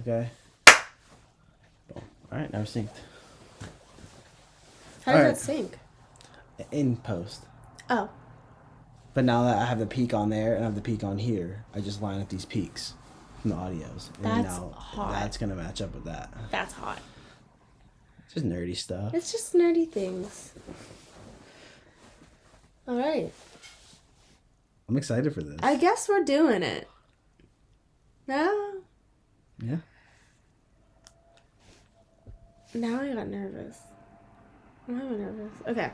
Okay. Boom. All right, now we're synced. How does that sync? In post. Oh. But now that I have the peak on there and I have the peak on here, I just line up these peaks from the audios. And That's now hot. that's going to match up with that. That's hot. It's just nerdy stuff. It's just nerdy things. All right. I'm excited for this. I guess we're doing it. No? Yeah. Now I got nervous. Why am I nervous? Okay.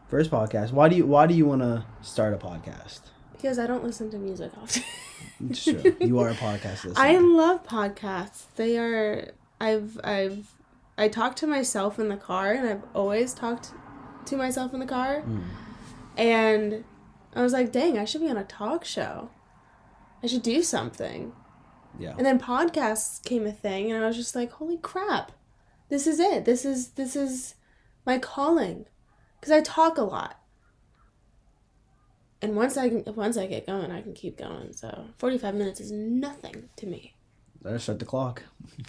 First podcast. Why do you want to start a podcast? Because I don't listen to music often. It's true. You are a podcast listener. I love podcasts. They are. I talk to myself in the car, and I've always talked to myself in the car. And I was like, dang, I should be on a talk show. I should do something. Yeah. And then podcasts came a thing, and I was just like, holy crap. This is it. This is my calling. Because I talk a lot. And once I get going, I can keep going. So 45 minutes is nothing to me. Better start the clock.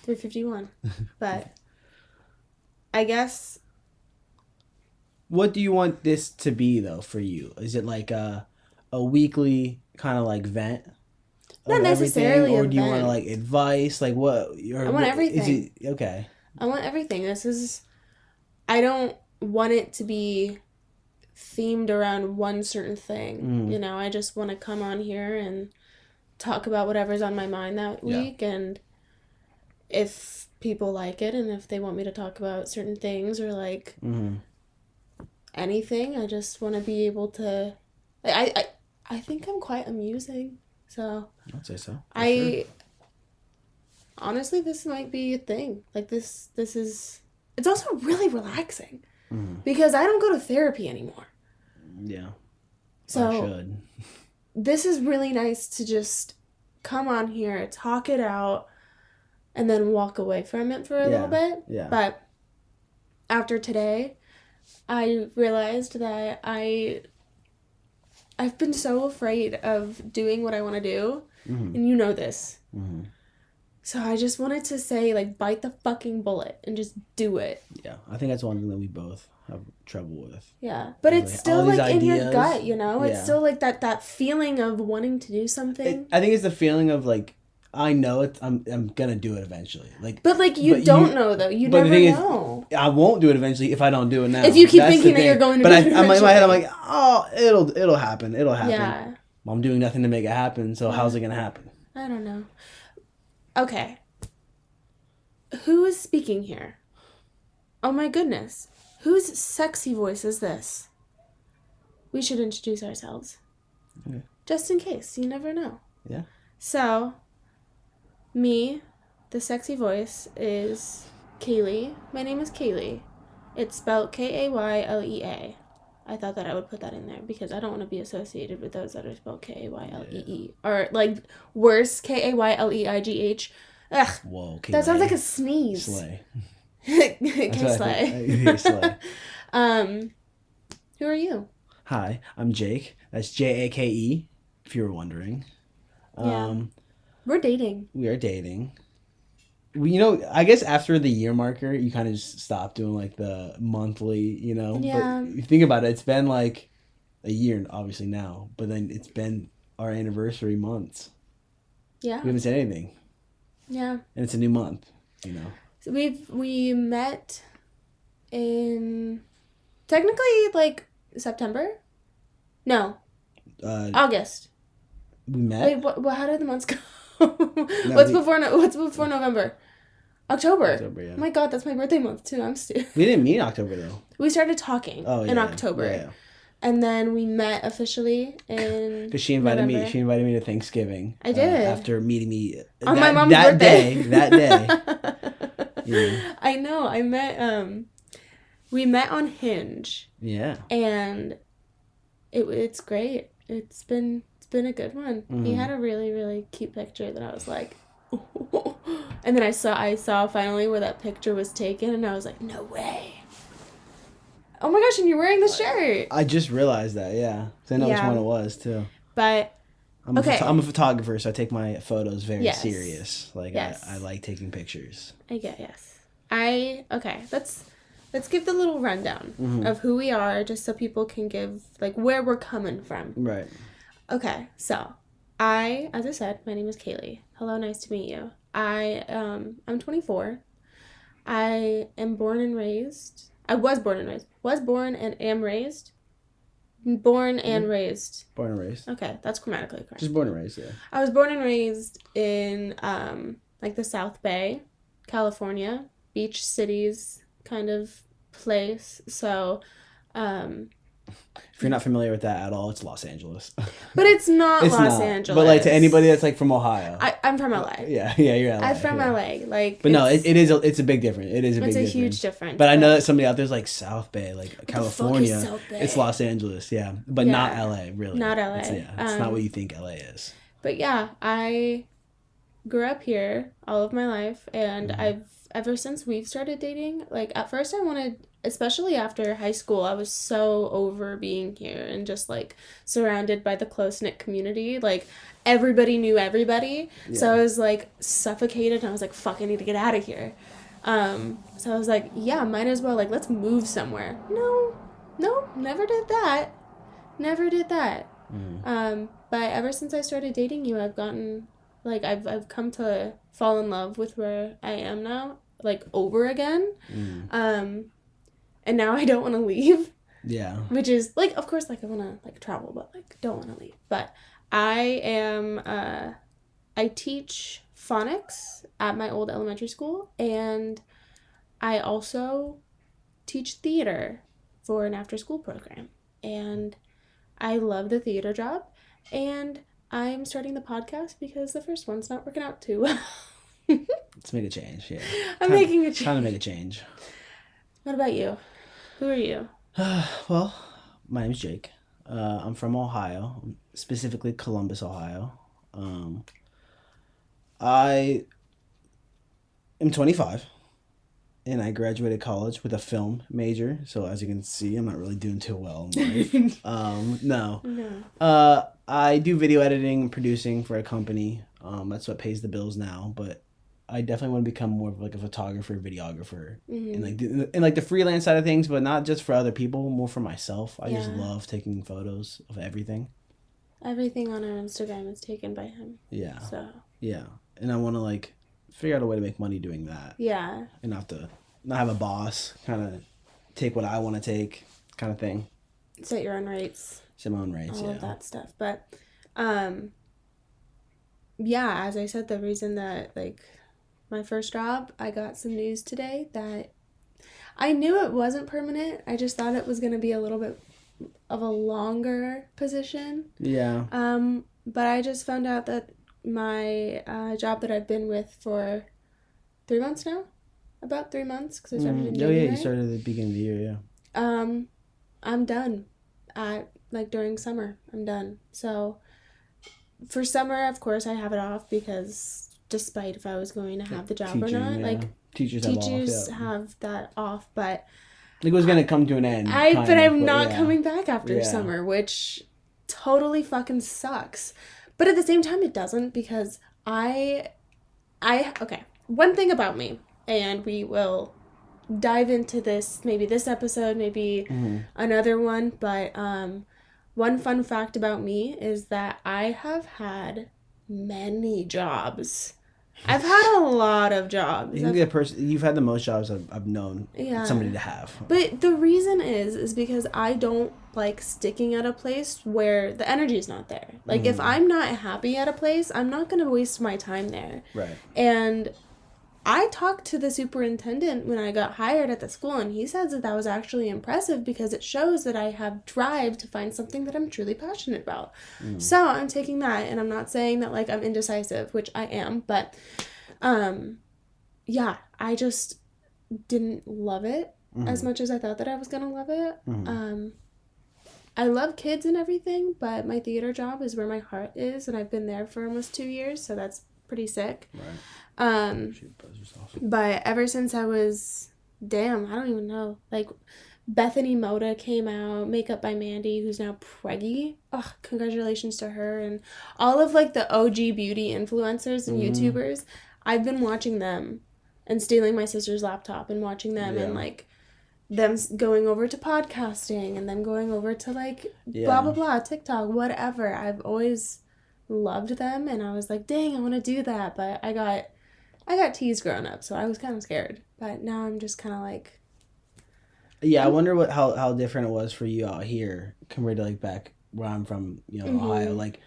3:51. But I guess. What do you want this to be though for you? Is it like a weekly kind of like vent? Not necessarily or do you want like advice? Like what? I want everything. Okay. I want everything. I don't want it to be themed around one certain thing. You know, I just want to come on here and talk about whatever's on my mind that week, and if people like it and if they want me to talk about certain things or like anything, I just want to be able to I think I'm quite amusing, so I'd say so. Sure. Honestly, this might be a thing. Like this is, it's also really relaxing because I don't go to therapy anymore. Yeah. So I should. This is really nice to just come on here, talk it out, and then walk away from it for a little bit. Yeah. But after today, I realized that I've been so afraid of doing what I want to do, and you know this. So I just wanted to say, like, bite the fucking bullet and just do it. Yeah, I think that's one thing that we both have trouble with. Yeah, but it's still like in your gut, you know? It's still like that feeling of wanting to do something. I think it's the feeling of like, I know it. I'm gonna do it eventually. Like, but like you don't know though. You never know. I won't do it eventually if I don't do it now. If you keep thinking that you're going to do it eventually. But in my head, I'm like, oh, it'll happen. It'll happen. Yeah. Well, I'm doing nothing to make it happen. So how's it gonna happen? I don't know. Okay. Who is speaking here? Oh my goodness. Whose sexy voice is this? We should introduce ourselves. Okay. Just in case. You never know. Yeah. So, me, the sexy voice, is Kaylea. My name is Kaylea. It's spelled Kaylea. I thought that I would put that in there because I don't want to be associated with those that are spelled Kaylee. Or, like, worse, Kayleigh. Ugh. Whoa, Kaylea. That sounds like a sneeze. Slay. Slay. Slay. Who are you? Hi, I'm Jake. That's Jake, if you were wondering. We're dating. We are dating. I guess after the year marker, you kind of just stop doing like the monthly, Yeah. But if you think about it, it's been like a year, obviously now, but then it's been our anniversary months. Yeah. We haven't said anything. Yeah. And it's a new month, So we met in technically like September? No. August. We met? Wait, what how did the months go? What's before November? October. Yeah. Oh my god, that's my birthday month too. I'm stupid. We didn't meet in October though. We started talking in October. Yeah. And then we met officially in Because she invited November. me. She invited me to Thanksgiving. I did. After meeting me on my mom's birthday. That day. Yeah. I know. We met on Hinge. Yeah. And it's great. It's been a good one. He had a really, really cute picture that I was like, oh. And then I saw finally where that picture was taken, and I was like, no way. Oh my gosh, and you're wearing the shirt. I just realized that, yeah. Because I know which one it was, too. But I'm a photographer, so I take my photos very Yes. serious. Like Yes. I like taking pictures. I get yes. Okay. Let's give the little rundown of who we are, just so people can give like where we're coming from. Right. Okay, so as I said, my name is Kaylee. Hello, nice to meet you. I'm 24. I am born and raised. I was born and raised. Was born and am raised. Born and raised. Born and raised. Okay, that's grammatically correct. Just born and raised, yeah. I was born and raised in like the South Bay, California, beach cities kind of place. So, if you're not familiar with that at all, it's Los Angeles. but it's not It's Los not. Angeles. But like to anybody that's like from Ohio. I'm from LA. Yeah, you're LA. I'm from yeah. LA. Like, But no, it's a big difference. It is a big difference. It's a huge difference. But I know that somebody out there's like South Bay, like California. The fuck is South Bay? It's Los Angeles, yeah. But Yeah. not LA, really. Not LA. It's not what you think LA is. But yeah, I grew up here all of my life, and ever since we've started dating, like at first I wanted, especially after high school, I was so over being here and just like surrounded by the close-knit community. Like everybody knew everybody. Yeah. So I was like suffocated, and I was like, fuck, I need to get out of here. So I was like, yeah, might as well, like, let's move somewhere. No, never did that. Never did that. But ever since I started dating you, I've gotten, like, I've come to fall in love with where I am now, like, over again. And now I don't want to leave. Yeah. Which is, like, of course, like, I want to, like, travel, but, like, don't want to leave. But I teach phonics at my old elementary school, and I also teach theater for an after-school program. And I love the theater job, and I'm starting the podcast because the first one's not working out too well. Let's make a change, yeah. I'm making a change. Trying to make a change. What about you? Who are you? Well, my name's Jake. I'm from Ohio, specifically Columbus, Ohio. I am 25, and I graduated college with a film major. So as you can see, I'm not really doing too well in life. No. I do video editing and producing for a company. That's what pays the bills now. But I definitely want to become more of like a photographer, videographer, and like the freelance side of things, but not just for other people, more for myself. I just love taking photos of everything. Everything on our Instagram is taken by him. Yeah. So. Yeah, and I want to like figure out a way to make money doing that. Yeah. And not have a boss, kind of take what I want to take, kind of thing. Set your own rates. Set my own rates. All of that stuff, but, yeah. As I said, the reason that like my first job, I got some news today that I knew it wasn't permanent. I just thought it was going to be a little bit of a longer position. Yeah. But I just found out that my job that I've been with for 3 months now, about 3 months, because I started in January. You started at the beginning of the year, yeah. I'm done. Like during summer, I'm done. So for summer, of course, I have it off because despite if I was going to have the job teaching, or not, like teachers have that off, but like it was gonna come to an end. But I'm not coming back after summer, which totally fucking sucks. But at the same time, it doesn't, because okay, one thing about me, and we will dive into this, maybe this episode, maybe another one, but one fun fact about me is that I have had many jobs. I've had a lot of jobs. You've had the most jobs I've known somebody to have. But the reason is because I don't like sticking at a place where the energy is not there. Like if I'm not happy at a place, I'm not going to waste my time there. Right. And I talked to the superintendent when I got hired at the school, and he says that was actually impressive because it shows that I have drive to find something that I'm truly passionate about. So I'm taking that, and I'm not saying that like I'm indecisive, which I am, but yeah, I just didn't love it as much as I thought that I was going to love it. I love kids and everything, but my theater job is where my heart is, and I've been there for almost 2 years, so that's pretty sick. Right. But ever since I was, I don't even know, like, Bethany Moda came out, Makeup by Mandy, who's now preggy. Oh, congratulations to her. And all of, like, the OG beauty influencers and YouTubers. I've been watching them and stealing my sister's laptop and watching them and, like, them going over to podcasting and then going over to, like, blah, blah, blah, TikTok, whatever. I've always loved them, and I was like, dang, I want to do that. But I got teased growing up, so I was kind of scared. But now I'm just kind of like... Yeah, I wonder how different it was for you out here compared to, like, back where I'm from, Ohio. Like,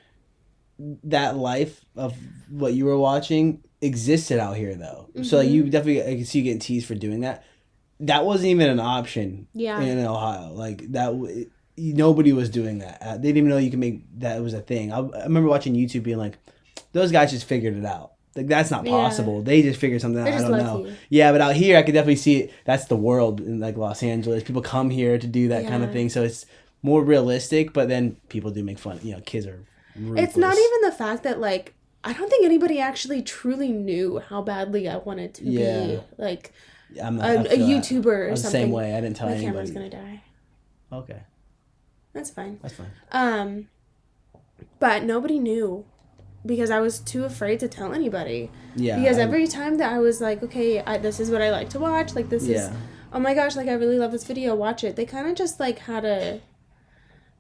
that life of what you were watching existed out here, though. So, like, you definitely... I can see you getting teased for doing that. That wasn't even an option in Ohio. Like, nobody was doing that. They didn't even know you could make... That was a thing. I remember watching YouTube being like, those guys just figured it out. Like, that's not possible. They just figured something out. I don't know. Yeah, but out here, I could definitely see it. That's the world in, like, Los Angeles. People come here to do that kind of thing. So it's more realistic, but then people do make fun. Kids are ruthless. It's not even the fact that, like, I don't think anybody actually truly knew how badly I wanted to be, like, a YouTuber or something. The same way. I didn't tell anybody. My camera's going to die. Okay. That's fine. But nobody knew. Because I was too afraid to tell anybody. Yeah. Because every time that I was like, okay, this is what I like to watch. Like, this is, oh my gosh, like, I really love this video. Watch it. They kind of just, like,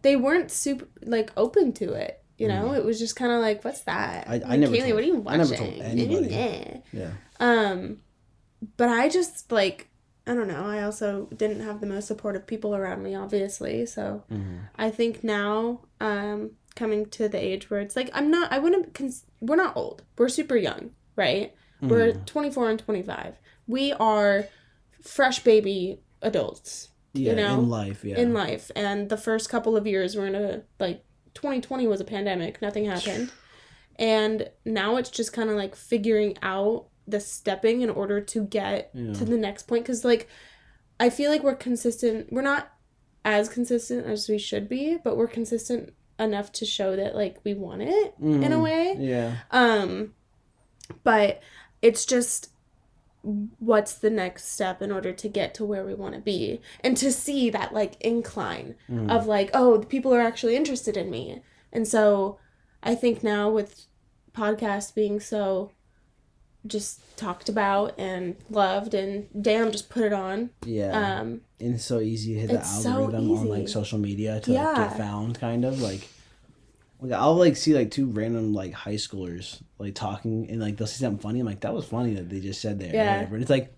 they weren't super, like, open to it. You know? It was just kind of like, what's that? I never Kaylee, told, what are you watching? I never told anybody. Yeah. But I just, like, I don't know. I also didn't have the most supportive people around me, obviously. So I think now, coming to the age where it's like, we're not old. We're super young, right? We're 24 and 25. We are fresh baby adults, in life, In life. And the first couple of years were in a, like, 2020 was a pandemic. Nothing happened. And now it's just kind of, like, figuring out the stepping in order to get to the next point. Because, like, I feel like we're consistent. We're not as consistent as we should be, but we're consistent enough to show that, like, we want it in a way. Yeah. But it's just, what's the next step in order to get to where we want to be, and to see that, like, incline of, like, oh, the people are actually interested in me. And so I think now with podcasts being so just talked about and loved, and damn, just put it on. Yeah. And it's so easy to hit the algorithm on, like, social media to like, get found, kind of. Like, I'll, like, see, like, two random, like, high schoolers, like, talking, and, like, they'll see something funny. I'm like, that was funny that they just said there. Yeah. Or whatever. And it's like,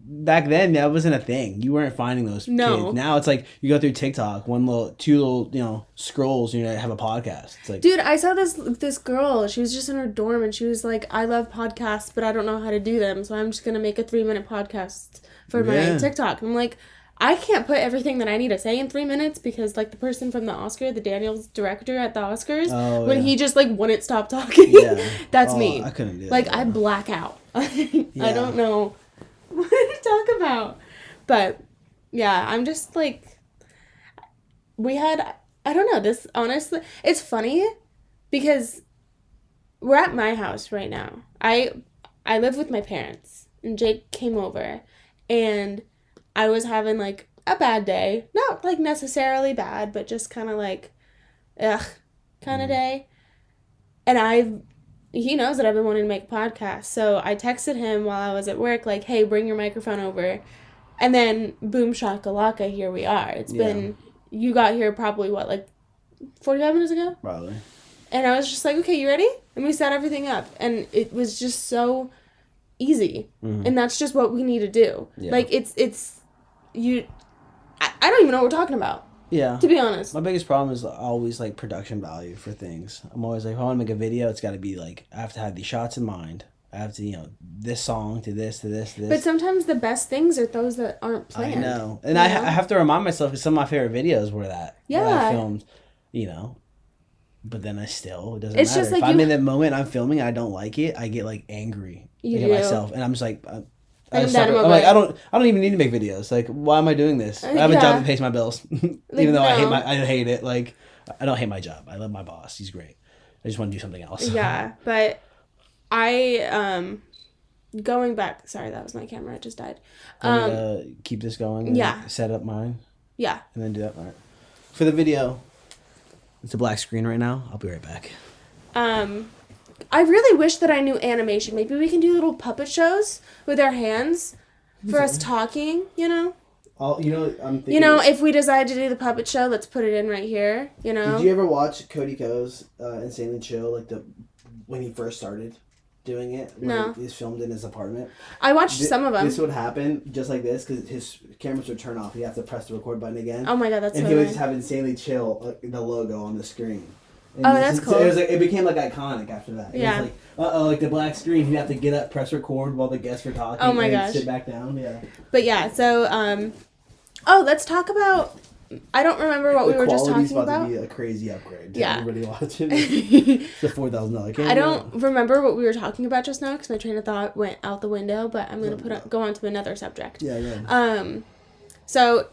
back then, that wasn't a thing. You weren't finding those kids. Now it's like, you go through TikTok, two little, scrolls, and you have a podcast. It's like, dude, I saw this girl. She was just in her dorm, and she was like, I love podcasts, but I don't know how to do them, so I'm just going to make a 3-minute podcast for my TikTok. And I'm like, I can't put everything that I need to say in 3 minutes, because, like, the person from the Oscar, the Daniels director at the Oscars, he just, like, wouldn't stop talking. That's me. I couldn't do that. Like, I black out. I don't know what to talk about. But yeah, I'm just like, I don't know, this, honestly, it's funny because we're at my house right now. I live with my parents, and Jake came over, and I was having, like, a bad day. Not, like, necessarily bad, but just kind of like, ugh, kind of day. And he knows that I've been wanting to make a podcast. So I texted him while I was at work, like, hey, bring your microphone over. And then, boom, shakalaka, here we are. It's been, you got here probably, what, like, 45 minutes ago? Probably. And I was just like, okay, you ready? And we set everything up. And it was just so easy. And that's just what we need to do. Yeah. Like, I don't even know what we're talking about. Yeah. To be honest. My biggest problem is always, like, production value for things. I'm always like, if I want to make a video, it's got to be, like, I have to have these shots in mind. I have to, this song to this, to this, to this. But sometimes the best things are those that aren't planned. I know. And I have to remind myself, because some of my favorite videos were that. Yeah. That I filmed, But then it doesn't matter. Just like, if I'm in that moment, I'm filming, and I don't like it, I get, like, angry at myself. And I'm just like... I'm like, I don't even need to make videos. Like, why am I doing this? I have a job that pays my bills. Even though I hate it. Like, I don't hate my job. I love my boss. He's great. I just want to do something else. Yeah, but I going back. Sorry, that was my camera. It just died. Want me to keep this going? And yeah. Set up mine? Yeah. And then do that? All right. For the video, it's a black screen right now. I'll be right back. I really wish that I knew animation. Maybe we can do little puppet shows with our hands for us talking, you know? I'm thinking... You know, if we decide to do the puppet show, let's put it in right here, you know? Did you ever watch Cody Ko's Insanely Chill, like when he first started doing it? No. He was filmed in his apartment. I watched some of them. This would happen just like this because his cameras would turn off. He'd have to press the record button again. Oh my God, that's so And he would just have Insanely Chill, the logo on the screen. And that's cool. It was like, it became like iconic after that. It yeah. was like, like the black screen, he'd have to get up, press record while the guests were talking. Oh my and gosh. Sit back down, yeah. But yeah, so, let's talk about, I don't remember what we were just talking about. The quality's about to be a crazy upgrade to everybody watching. It's a $4,000 camera. I don't remember what we were talking about just now because my train of thought went out the window, but I'm going to go on to another subject. Yeah, yeah. So...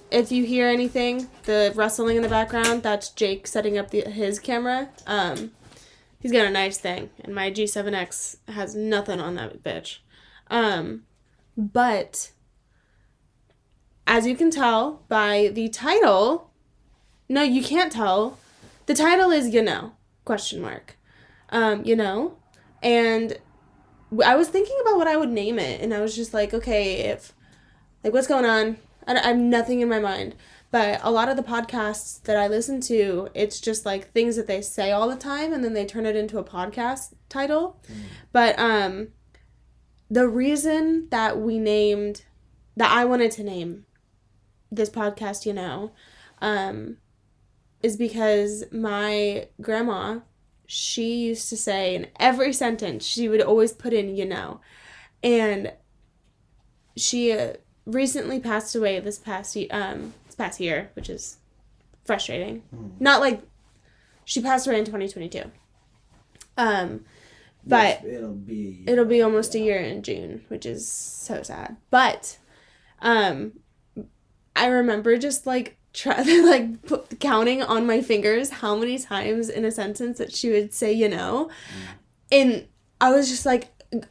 if you hear anything, the rustling in the background, that's Jake setting up his camera. He's got a nice thing, and my G7X has nothing on that bitch. But as you can tell by the title, no, you can't tell. The title is question mark. And I was thinking about what I would name it, and I was just like, okay, what's going on? I have nothing in my mind, but a lot of the podcasts that I listen to, it's just like things that they say all the time, and then they turn it into a podcast title. But the reason that I wanted to name this podcast, is because my grandma, she used to say in every sentence, she would always put in, and she... recently passed away this past year, which is frustrating. Not like she passed away in 2022. But it'll be almost a year in June, which is so sad. But I remember just counting on my fingers how many times in a sentence that she would say, and I was just like,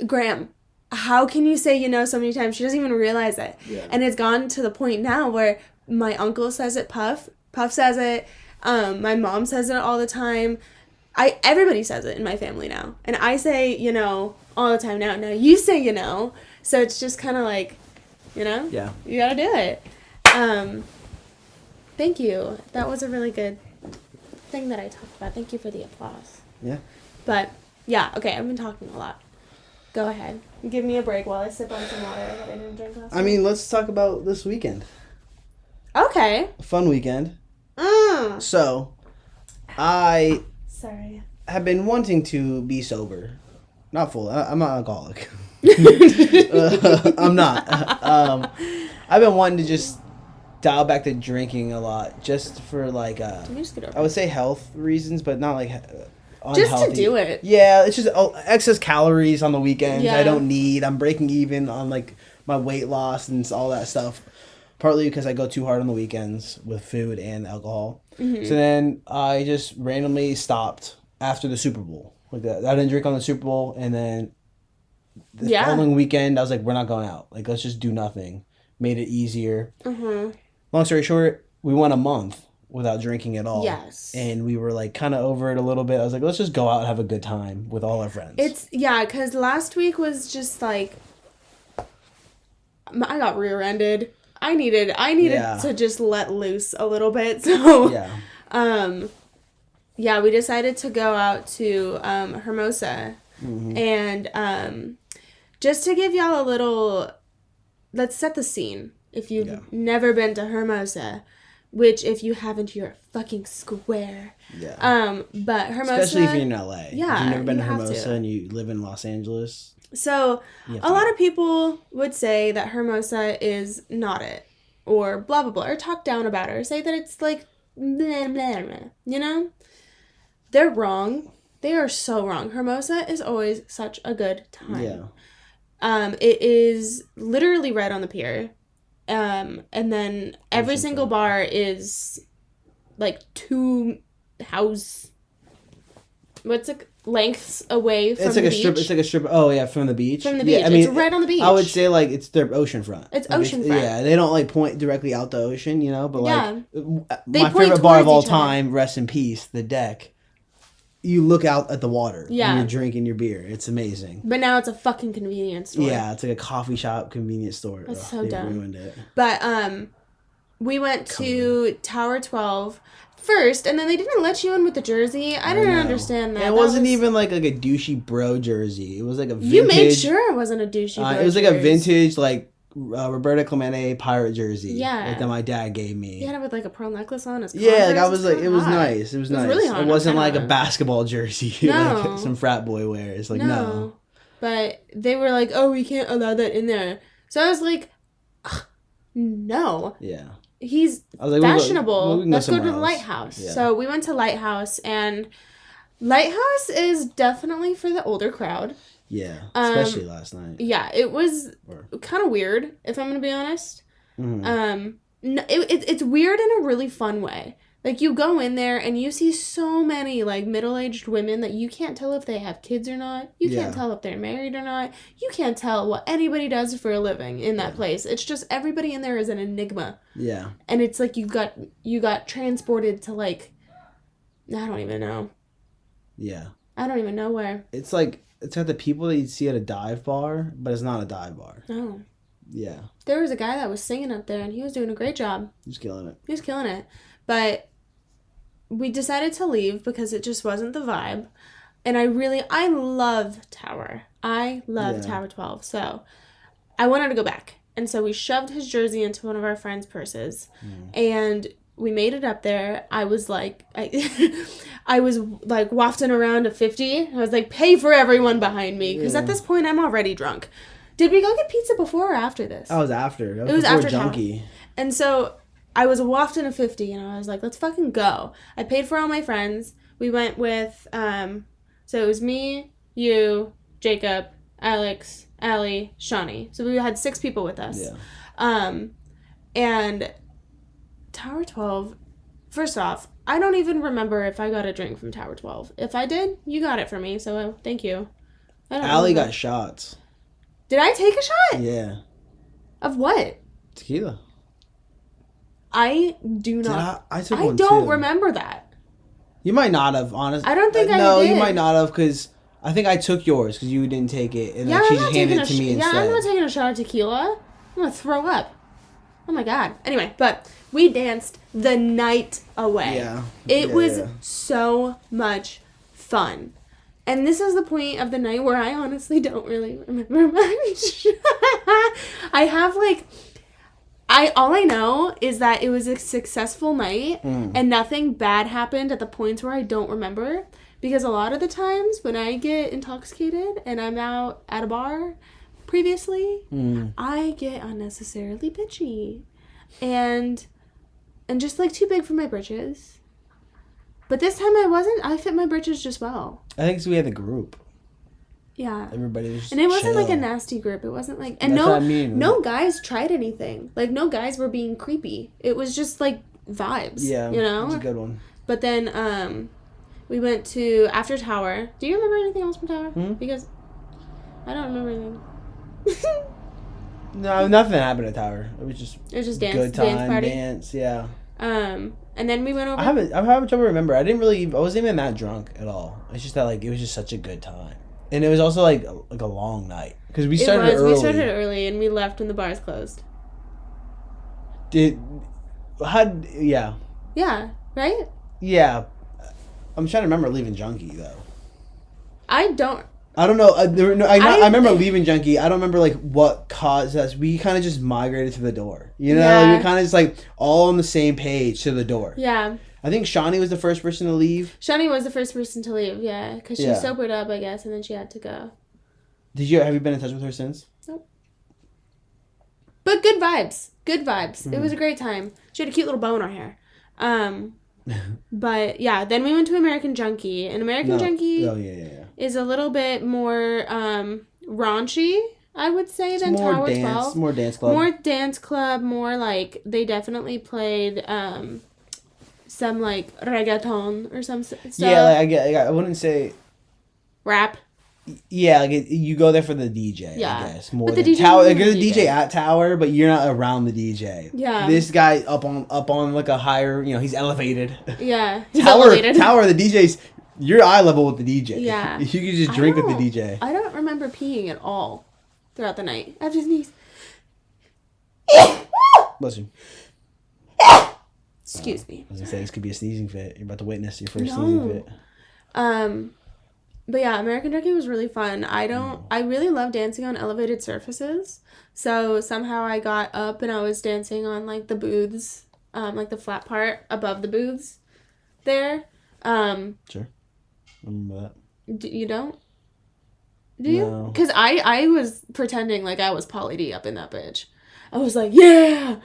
Graham, how can you say so many times? She doesn't even realize it. Yeah. And it's gone to the point now where my uncle says it, Puff says it, my mom says it all the time. Everybody says it in my family now. And I say, all the time now. Now you say, So it's just kind of like, Yeah. You gotta do it. Thank you. That was a really good thing that I talked about. Thank you for the applause. Yeah. But, yeah, okay, I've been talking a lot. Go ahead. Give me a break while I sip on some water that I didn't drink last night. I mean, let's talk about this weekend. Okay. A fun weekend. So, I have been wanting to be sober. Not full. I'm not an alcoholic. I'm not. I've been wanting to just dial back to drinking a lot, just for I would say health reasons, but not unhealthy. Just to do it. Yeah, it's just excess calories on the weekends. Yeah. I don't need. I'm breaking even on my weight loss and all that stuff. Partly because I go too hard on the weekends with food and alcohol. Mm-hmm. So then I just randomly stopped after the Super Bowl. I didn't drink on the Super Bowl, and then the following weekend I was like, we're not going out. Let's just do nothing. Made it easier. Mm-hmm. Long story short, we went a month without drinking at all. Yes. And we were kind of over it a little bit. I was like, let's just go out and have a good time with all our friends. Because last week was just I got rear-ended. I needed to just let loose a little bit. So we decided to go out to Hermosa. Mm-hmm. And just to give y'all a little, let's set the scene. If you've never been to Hermosa, which if you haven't, you're a fucking square. Yeah. But Hermosa, especially if you're in LA. Yeah. If you've never been to Hermosa and you live in Los Angeles. So a lot of people would say that Hermosa is not it, or blah blah blah, or talk down about it, or say that it's blah blah blah. They're wrong. They are so wrong. Hermosa is always such a good time. Yeah. It is literally right on the pier. And then every single bar is 2 house. What's it? lengths away from it's like the a beach. strip. It's like a strip. Oh yeah, from the beach. From the beach. Yeah, I mean, it's right on the beach. I would say like it's their oceanfront. It's like, oceanfront. Yeah, they don't like point directly out the ocean, you know. But like they my favorite bar of all other. time, rest in peace, the Deck. You look out at the water. Yeah. And you're drinking your beer. It's amazing. But now it's a fucking convenience store. Yeah, it's like a coffee shop convenience store. That's so they dumb. Ruined it. But we went to Tower 12 first, and then they didn't let you in with the jersey. I didn't understand that. And it wasn't even like a douchey bro jersey. It was like a vintage. You made sure it wasn't a douchey bro It was like a vintage like Roberta Clemente pirate jersey. Yeah. Like that my dad gave me. He had it with like a pearl necklace on his Converse. Yeah, like I was like, it was nice. It was nice. Really hot. It wasn't like a basketball jersey No. like some frat boy wears. Like no. But they were like, oh, we can't allow that in there. So I was like, no. Yeah. He's fashionable. Let's go to the Lighthouse. Yeah. So we went to Lighthouse, and Lighthouse is definitely for the older crowd. Yeah, especially last night. Yeah, it was kind of weird, if I'm going to be honest. Mm-hmm. It's weird in a really fun way. Like, you go in there and you see so many, like, middle-aged women that you can't tell if they have kids or not. You can't tell if they're married or not. You can't tell what anybody does for a living in that place. It's just everybody in there is an enigma. Yeah. And it's like you got transported to, like, I don't even know. Yeah. I don't even know where. It's like, it's got the people that you'd see at a dive bar, but it's not a dive bar. Oh. Yeah. There was a guy that was singing up there, and he was doing a great job. He was killing it. But we decided to leave because it just wasn't the vibe. And I love Tower. I love Tower 12. So I wanted to go back. And so we shoved his jersey into one of our friends' purses. And we made it up there. I was like, I was like wafting around a 50. I was like, pay for everyone behind me. Because at this point, I'm already drunk. Did we go get pizza before or after this? I was after. It was after Junkie. And so I was wafting a 50, and I was like, let's fucking go. I paid for all my friends. We went with, so it was me, you, Jacob, Alex, Allie, Shawnee. So we had 6 people with us. Yeah. And Tower 12, first off, I don't even remember if I got a drink from Tower 12. If I did, you got it for me, so thank you. Allie got shots. Did I take a shot? Yeah. Of what? Tequila. I do not. I took one don't too. remember that. You might not have, honestly. I don't think I did. No, you might not have, because I think I took yours because you didn't take it, and she just handed it to me instead. Yeah, I'm not taking a shot of tequila. I'm going to throw up. Oh my God. Anyway, but we danced the night away. Yeah. It was so much fun. And this is the point of the night where I honestly don't really remember much. I have all I know is that it was a successful night and nothing bad happened at the points where I don't remember. Because a lot of the times when I get intoxicated and I'm out at a bar previously, I get unnecessarily bitchy. And just like too big for my britches. But this time I wasn't. I fit my britches just well. I think so we had a group. Yeah. Everybody was just And it wasn't chill. like a nasty group. It wasn't like... And no guys tried anything. Like, no guys were being creepy. It was just, like, vibes. Yeah. You know? It was a good one. But then, we went to... After Tower. Do you remember anything else from Tower? Because I don't remember anything. No, nothing happened at Tower. It was just dance. Good time, dance party. Dance, yeah. And then we went over... I'm having trouble remember. I wasn't even that drunk at all. It's just that, like, it was just such a good time. And it was also, like a long night. Because we started early. We started early, and we left when the bars closed. Yeah. Yeah, right? Yeah. I'm trying to remember leaving Junkie, though. I don't know. I remember leaving Junkie. I don't remember, like, what caused us. We kind of just migrated to the door. You know? Yeah. We were kind of just, like, all on the same page to the door. Yeah. I think Shawnee was the first person to leave. Shawnee was the first person to leave, yeah. Because she sobered up, I guess, and then she had to go. Have you been in touch with her since? Nope. But good vibes. Good vibes. It was a great time. She had a cute little bow in her hair. But, yeah, then we went to American Junkie. And American Junkie is a little bit more raunchy, I would say, than Tower 12. More dance club. More dance club. More, like, they definitely played... some like reggaeton or some stuff. Yeah, like I wouldn't say Rap. Yeah, like you go there for the DJ, Yeah. I guess. More but the than DJ Tower. was Like, there's a the DJ at Tower, but you're not around the DJ. Yeah. This guy up on like a higher, he's elevated. Yeah. He's Tower, elevated. Tower, the DJ's, you're eye level with the DJ. Yeah. You can just drink with the DJ. I don't remember peeing at all throughout the night. I just sneeze. Bless you. Excuse me. I was gonna say, this could be a sneezing fit. You're about to witness your first sneezing fit. But yeah, American Drinking was really fun. I really love dancing on elevated surfaces. So somehow I got up and I was dancing on like the booths, like the flat part above the booths there. Sure. I remember that. You don't? Do you? No. Because I was pretending like I was Pauly D up in that bitch. I was like, yeah,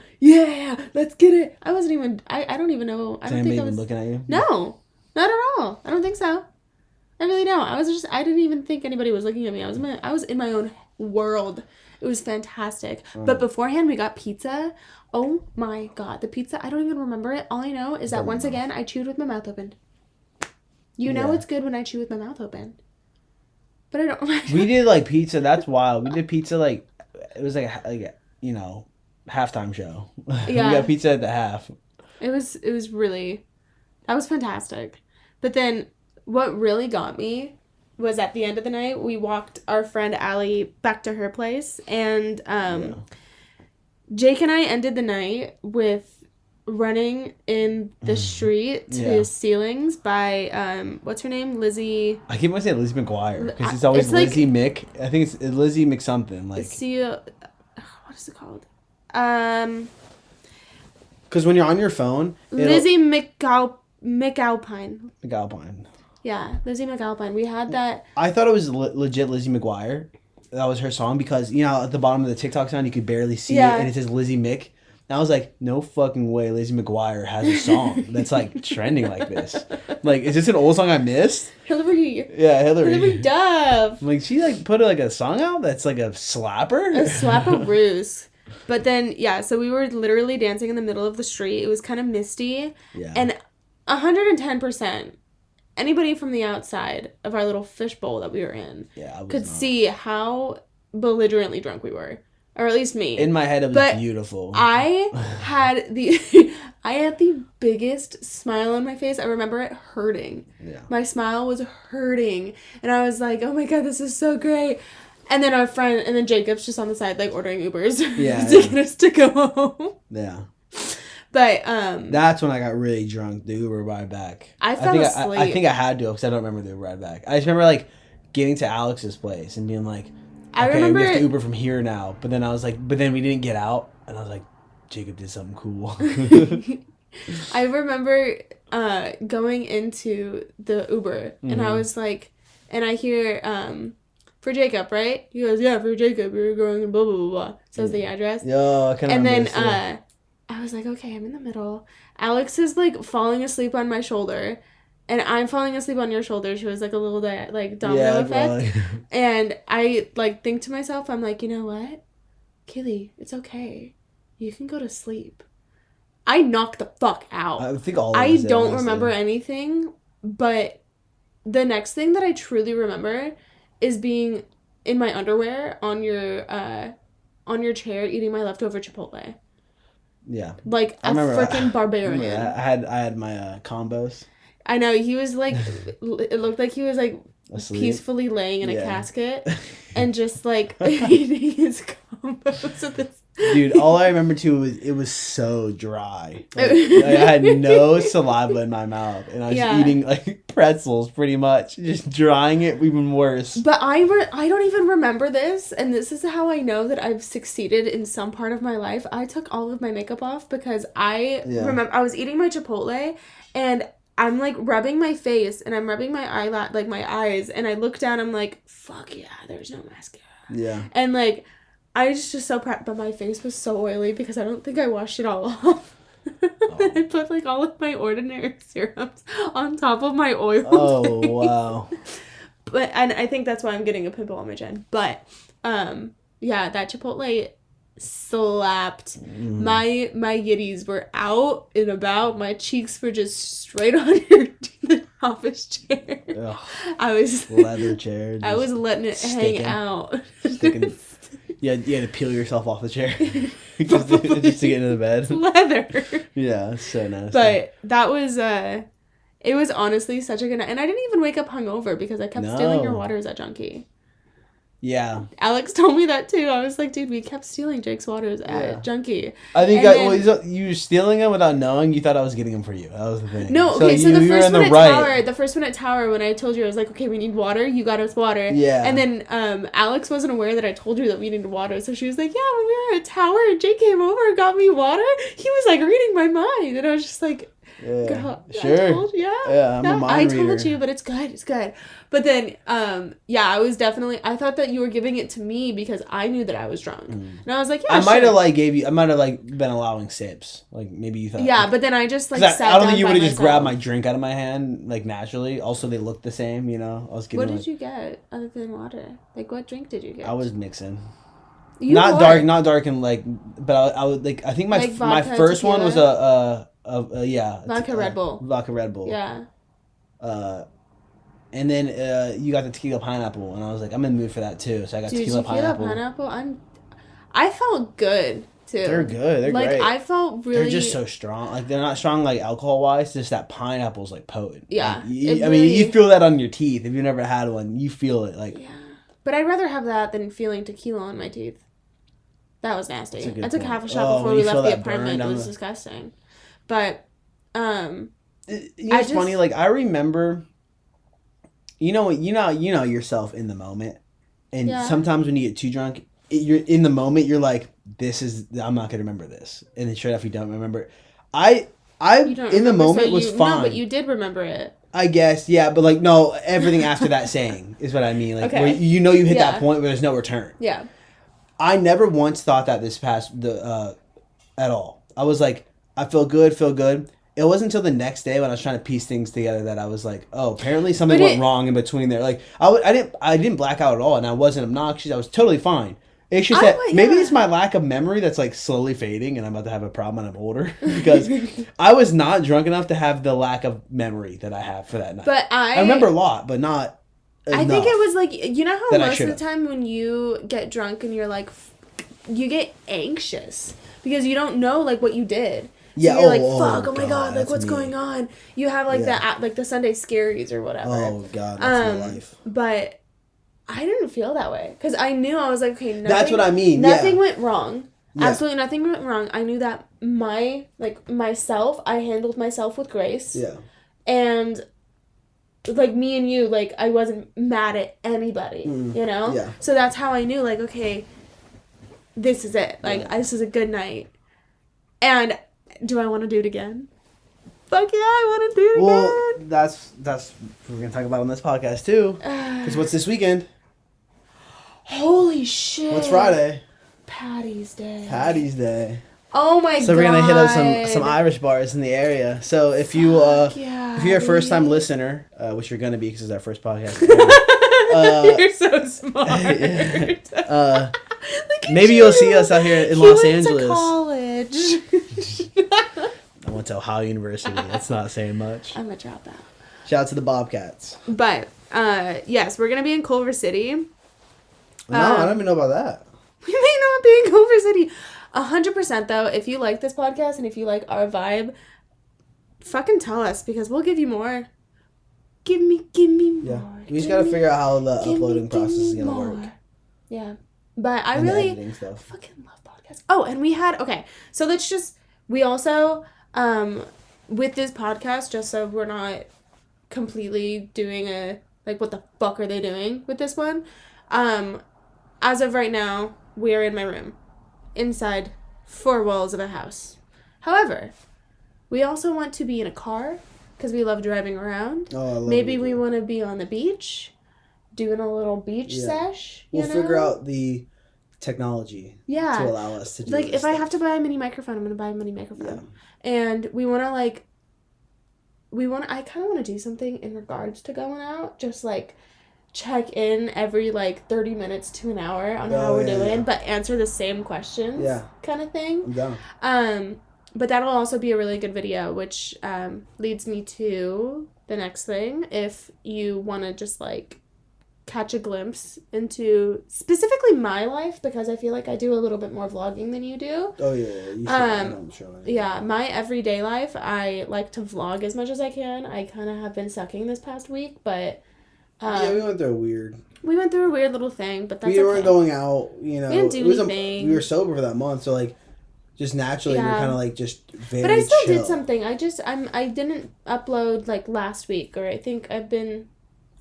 let's get it. I wasn't even, I don't even know. I don't think I was looking at you? No, not at all. I don't think so. I really don't. I didn't even think anybody was looking at me. I was in my own world. It was fantastic. But beforehand, we got pizza. Oh my God. The pizza, I don't even remember it. All I know is that once again, I chewed with my mouth open. You know it's good when I chew with my mouth open. But I don't. We did like pizza. That's wild. We did pizza like, it was like halftime show. Yeah. We got pizza at the half. It was really, that was fantastic. But then what really got me was at the end of the night, we walked our friend Allie back to her place, and Jake and I ended the night with running in the street to ceilings by what's her name, Lizzie. I keep on saying Lizzie McGuire because it's always Lizzie Mick. I think it's Lizzie Mick something like. What is it called? Because when you're on your phone, Lizzie McAlpine. McAlpine. Yeah, Lizzie McAlpine. We had that. I thought it was legit Lizzie McGuire. That was her song because, at the bottom of the TikTok sound, you could barely see it, and it says Lizzie Mick. And I was like, no fucking way Lizzie McGuire has a song that's, like, trending like this. Like, is this an old song I missed? Hillary. Yeah, Hillary. Hillary Duff. Like, she, like, put, like, a song out that's, like, a slapper? A slapper-roos. But then, so we were literally dancing in the middle of the street. It was kind of misty. Yeah. And 110%. Anybody from the outside of our little fishbowl that we were in could see how belligerently drunk we were. Or at least me. In my head, it was beautiful. I had the biggest smile on my face. I remember it hurting. Yeah. My smile was hurting. And I was like, oh my God, this is so great. And then Jacob's just on the side, like, ordering Ubers to get us to go home. Yeah. But that's when I got really drunk. The Uber ride back. I fell asleep. I think I had to because I don't remember the Uber ride back. I just remember like getting to Alex's place and being like, okay, we have to Uber from here now. But then I was like, we didn't get out, and I was like, Jacob did something cool. I remember going into the Uber, and I was like, and I hear for Jacob, right? He goes, yeah, for Jacob, you're going in blah blah blah blah. Says the address. Yeah, I kind of. And then I was like, okay, I'm in the middle. Alex is, like, falling asleep on my shoulder, and I'm falling asleep on your shoulder. She was, like, a little, domino effect. And I, like, think to myself, I'm like, you know what? Kaylee, it's okay. You can go to sleep. I knocked the fuck out. I think all of I don't remember anything, but the next thing that I truly remember is being in my underwear on your chair eating my leftover Chipotle. Yeah. Like a freaking barbarian. I had my combos. I know. He was like, it looked like he was like asleep, peacefully laying in a casket and just like eating his combos with this. Dude, all I remember too was it was so dry. Like, I had no saliva in my mouth, and I was eating like pretzels, pretty much, just drying it even worse. But I don't even remember this, and this is how I know that I've succeeded in some part of my life. I took all of my makeup off because I remember I was eating my Chipotle, and I'm like rubbing my face, and I'm rubbing my my eyes, and I look down, I'm like, fuck yeah, there's no mascara. Yeah, and like. I was just so proud, but my face was so oily because I don't think I washed it all off. I put like all of my ordinary serums on top of my oil. Oh, wow. And I think that's why I'm getting a pimple on my chin. But that Chipotle slapped. My yitties were out and about. My cheeks were just straight on your off his chair. Ugh. I was leather chair. I was letting it hang out. Sticking. You had to peel yourself off the chair just to get into the bed. Leather. Yeah, so nasty. But that was it was honestly such a good night, and I didn't even wake up hungover because I kept stealing your waters at Junkie. Yeah. Alex told me that too. I was like, dude, we kept stealing Jake's waters at Junkie. I think you were stealing them without knowing. You thought I was getting them for you. That was the thing. No, okay, so the first one at Tower, when I told you, I was like, okay, we need water. You got us water. Yeah. And then Alex wasn't aware that I told you that we needed water. So she was like, yeah, when we were at Tower and Jake came over and got me water, he was like reading my mind. And I was just like, girl, sure. I told you. Yeah, I'm a mind reader. I told you, but it's good. It's good. But then, I was definitely, I thought that you were giving it to me because I knew that I was drunk. And I was like, yeah, I might have been allowing sips. Like, maybe you thought. Yeah, but then I just, like, sat down. I don't think you would have just grabbed my drink out of my hand, like, naturally. Also, they looked the same, you know? I was getting. What did you get other than water? Like, what drink did you get? I was mixing. Not dark and, like, but I would, like, I think my first one was Vodka Red Bull. Vodka Red Bull. Yeah. And then you got the tequila pineapple, and I was like, I'm in the mood for that too. So I got tequila pineapple. I felt good too. They're good. They're great. I felt really. They're just so strong. Like, they're not strong like alcohol wise. Just that pineapple's like potent. Yeah. Like, you feel that on your teeth. If you've never had one, you feel it. Like. Yeah. But I'd rather have that than feeling tequila on my teeth. That was nasty. I took half a shot before we left the apartment. It was disgusting. But, it's funny. Like, I remember. You know yourself in the moment, and sometimes when you get too drunk, you're in the moment. You're like, I'm not gonna remember this, and then straight off you don't remember it. I in the moment was fine. No, but you did remember it. I guess, yeah, but like no, everything after that saying is what I mean. Like, where you hit that point where there's no return. Yeah. I never once thought that this past at all. I was like, I feel good. It wasn't until the next day when I was trying to piece things together that I was like, oh, apparently something went wrong in between there. Like, I didn't black out at all, and I wasn't obnoxious. I was totally fine. It's just that maybe it's my lack of memory that's like slowly fading, and I'm about to have a problem when I'm older because I was not drunk enough to have the lack of memory that I have for that night. But I remember a lot, but not enough. I think it was like, you know how most of the time when you get drunk and you're like, you get anxious because you don't know like what you did. Yeah, so you're like, fuck, oh my god, like what's going on? You have like the Sunday scaries or whatever. Oh god, that's my life. But I didn't feel that way because I knew, I was like, okay, that's what I mean. Nothing went wrong. Yeah. Absolutely nothing went wrong. I knew that myself, I handled myself with grace. Yeah. And like me and you, like I wasn't mad at anybody, you know? Yeah. So that's how I knew, like, okay, this is it. Like, this is a good night. And do I want to do it again? Fuck yeah, I want to do it again. That's what we're going to talk about on this podcast, too. Because what's this weekend? Holy shit. What's Friday? Patty's Day. Oh my god. So we're going to hit up some Irish bars in the area. So if you're a first-time listener, which you're going to be because it's our first podcast. You're so smart. Maybe you'll see us out here in Los Angeles. To college. I went to Ohio University. That's not saying much. I'm going to drop out. Shout out to the Bobcats. But, yes, we're going to be in Culver City. No, I don't even know about that. We may not be in Culver City. 100% though, if you like this podcast and if you like our vibe, fucking tell us because we'll give you more. Give me more. Yeah. We just gotta figure out how the uploading process is gonna work. Yeah. But I really fucking love podcasts. Oh, and we also, with this podcast, just so we're not completely doing what the fuck are they doing with this one? As of right now, we're in my room. Inside 4 walls of a house. However, we also want to be in a car because we love driving around. Oh, I love Maybe we want to be on the beach, doing a little beach sesh. We'll figure out the technology to allow us to do like if I have to buy a mini microphone, I'm gonna buy a mini microphone. Yeah. And we want to I kind of want to do something in regards to going out, just like check in every 30 minutes to an hour on how we're doing, but answer the same questions kind of thing. I'm down. But that'll also be a really good video, which leads me to the next thing if you want to just, like, catch a glimpse into specifically my life, because I feel like I do a little bit more vlogging than you do. Oh, yeah. You should. Yeah, my everyday life, I like to vlog as much as I can. I kind of have been sucking this past week, but... yeah, we went through a weird little thing, but that's we weren't going out, you know. We didn't do anything. We were sober for that month, so, like, just naturally we were kind of, like, just very But I still chill. did something. I didn't upload, like, last week, or I think I've been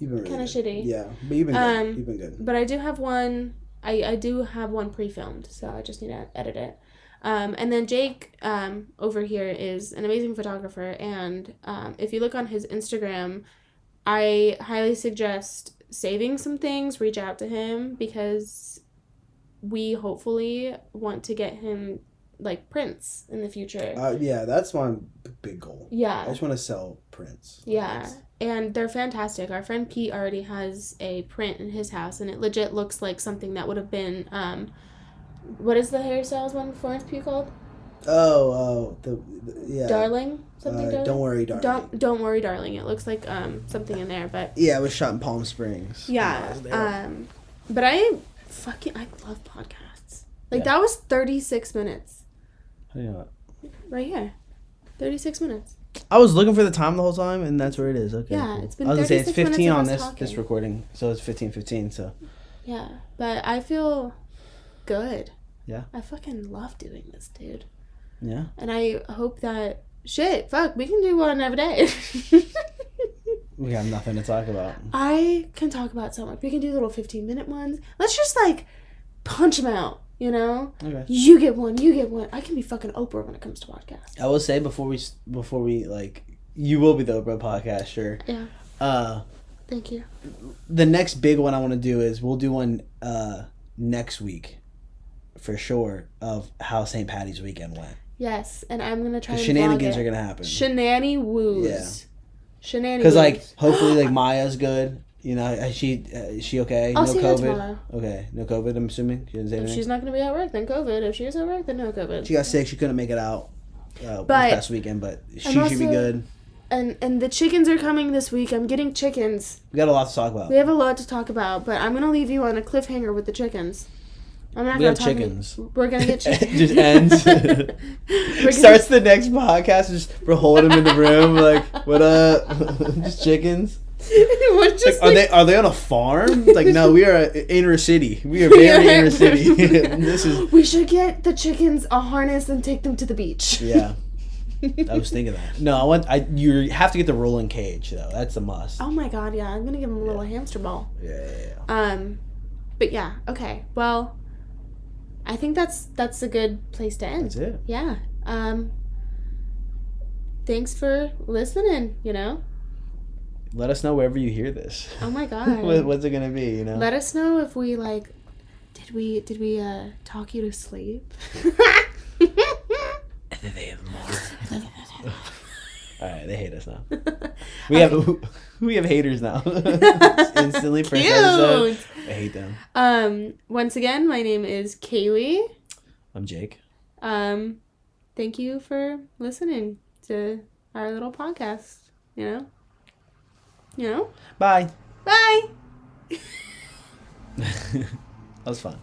kind of shitty. Yeah, but you've been good. You've been good. But I do have one, I do have one pre-filmed, so I just need to edit it. And then Jake over here is an amazing photographer, and if you look on his Instagram, I highly suggest saving some things, reach out to him, because we hopefully want to get him, like, prints in the future. Yeah, that's my big goal. Yeah. I just want to sell prints. Yeah, and they're fantastic. Our friend Pete already has a print in his house, and it legit looks like something that would have been, what is the hairstyles one Florence Pugh called? Yeah. Darling? Something Darling? Don't Worry, Darling. Don't Worry, Darling. It looks like something in there, but... Yeah, it was shot in Palm Springs. Yeah. But I love podcasts. Like, that was 36 minutes. How do you know that? Right here. 36 minutes. I was looking for the time the whole time, and that's where it is. Okay. Yeah, cool. it's been 36 minutes. I was going to say, it's 15 on talking. this recording, so it's 15:15, so... Yeah, but I feel good. Yeah. I fucking love doing this, dude. Yeah. And I hope that... Shit, fuck, we can do one every day. We have nothing to talk about. I can talk about so much. We can do little 15-minute ones. Let's just, like, punch them out, you know? Okay. You get one, you get one. I can be fucking Oprah when it comes to podcasts. I will say, before we like, you will be the Oprah podcast, sure. Yeah. Thank you. The next big one I want to do is, we'll do one next week, for sure, of how St. Patty's weekend went. Yes, and I'm going to try and shenanigans vlog it. are going to happen. Shenany-woos. Yeah. Shenanigans. Because, like, hopefully, like, Maya's good. You know, is she okay? I'll no see COVID. her tomorrow. Okay, no COVID, I'm assuming? She didn't say anything? If she's not going to be at work, then COVID. If she is at work, then no COVID. She got sick. She couldn't make it out this past weekend, but she should be good. And the chickens are coming this week. I'm getting chickens. We got a lot to talk about. We have a lot to talk about, but I'm going to leave you on a cliffhanger with the chickens. I'm not going to talk chickens. We're going to get chickens. It just ends. Starts the next podcast. Just we're holding them in the room. Like, what up? Just chickens. Just like, are they on a farm? Like, no, we are inner city. We are very inner city. We should get the chickens a harness and take them to the beach. Yeah. I was thinking that. No, you have to get the rolling cage though. That's a must. Oh my god, yeah. I'm going to give them a little hamster ball. Yeah. But yeah, okay. Well, I think that's a good place to end. That's it. Yeah. Thanks for listening, you know? Let us know wherever you hear this. Oh my god. What's it gonna be, you know? Let us know if we, like, did we talk you to sleep? And then they have more. Alright, they hate us now. We have haters now. Instantly first episode. I hate them. Once again, my name is Kaylee. I'm Jake. Thank you for listening to our little podcast, you know? Bye. Bye. That was fun.